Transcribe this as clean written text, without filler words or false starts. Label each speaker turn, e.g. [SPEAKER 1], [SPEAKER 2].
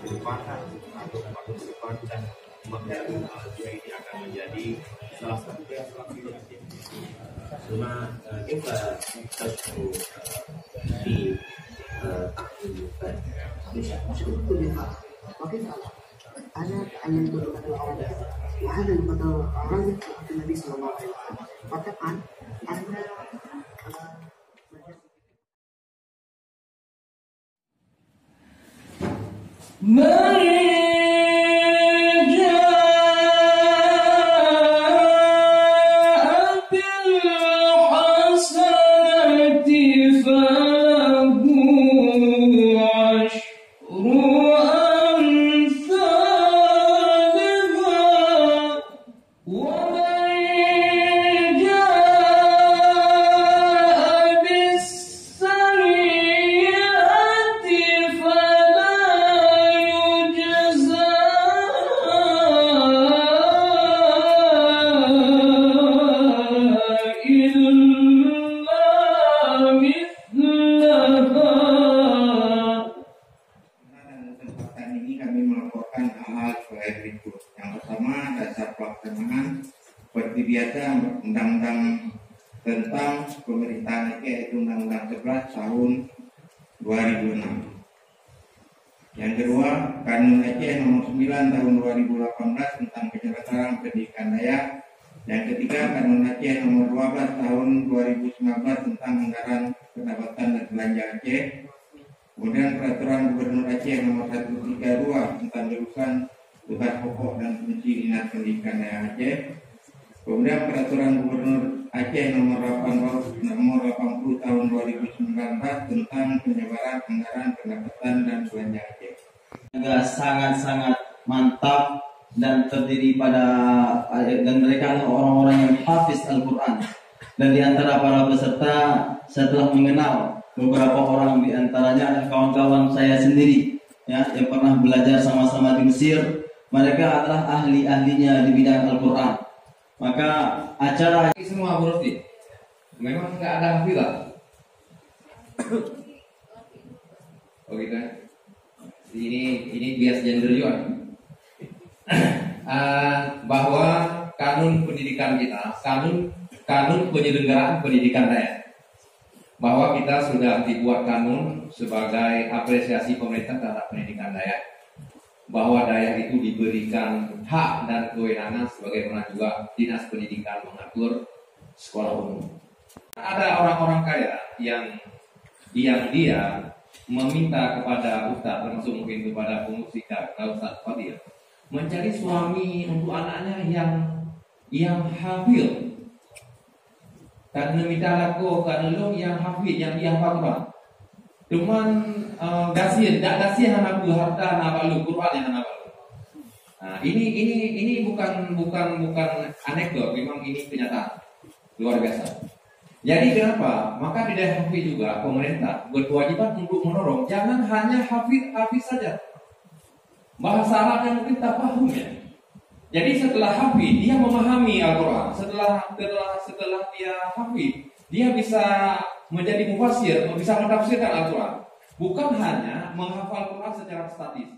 [SPEAKER 1] merupakan atau merupakan dan dia ini akan menjadi salah satu yang
[SPEAKER 2] cuma kita satu di tahun
[SPEAKER 3] كلها وكيف أنا تعلمت اللغة العربية وهذا البطل العربي في النبي صلى الله عليه وسلم فطبعا أنا
[SPEAKER 4] Yang pertama, dasar pelaksanaan seperti biasa undang-undang tentang pemerintahan Aceh, yaitu Undang-Undang 11 tahun 2006. Yang kedua, Kanun Aceh nomor 9 tahun 2018 tentang penyelenggaraan pendidikan Dayak. Yang ketiga, Kanun Aceh nomor 12 tahun 2019 tentang anggaran pendapatan dan belanja Aceh. Kemudian Peraturan Gubernur Aceh nomor 132 tentang jurusan tugas pokok dan fungsi dinas pendidikan daerah Aceh. Kemudian Peraturan Gubernur Aceh nomor 80 tahun 2019 tentang penyebaran anggaran pendapatan dan belanja Aceh.
[SPEAKER 5] Sangat-sangat mantap dan terdiri pada dan mereka adalah orang-orang yang hafiz Al-Quran. Dan di antara para peserta saya telah mengenal beberapa orang, di antaranya adalah kawan-kawan saya sendiri ya, yang pernah belajar sama-sama di Mesir. Mereka adalah ahli-ahlinya di bidang Al-Quran. Maka acara
[SPEAKER 6] semua Bu Rosti memang nggak ada hafilah. Oh gitu ya. Ini bias gender juga. Bahwa kanun pendidikan kita, kanun penyelenggaraan pendidikan daerah, bahwa kita sudah dibuat kanun sebagai apresiasi pemerintah terhadap pendidikan daerah, bahwa daerah itu diberikan hak dan kewenangan sebagaimana juga dinas pendidikan mengatur sekolah umum. Ada orang-orang kaya yang dia meminta kepada ustadz, termasuk mungkin kepada pemusika Ustadz Fadil, mencari suami untuk anaknya yang hafil. Karena minta laku karena lo yang hafid, yang dia hafal Quran. Cuman dasih anak lu harta anak lu Quran yang anak lu. Nah, ini bukan anekdot, memang ini kenyataan luar biasa. Jadi kenapa? Maka di daerah hafid juga pemerintah berkewajiban untuk mendorong jangan hanya hafid saja. Bahasa Arabnya mungkin tak paham ya. Jadi setelah hafid dia memahami Al-Quran. Setelah dia hafid, dia bisa menjadi mufasir, bisa menafsirkan Al-Quran. Bukan hanya menghafal Quran secara statis.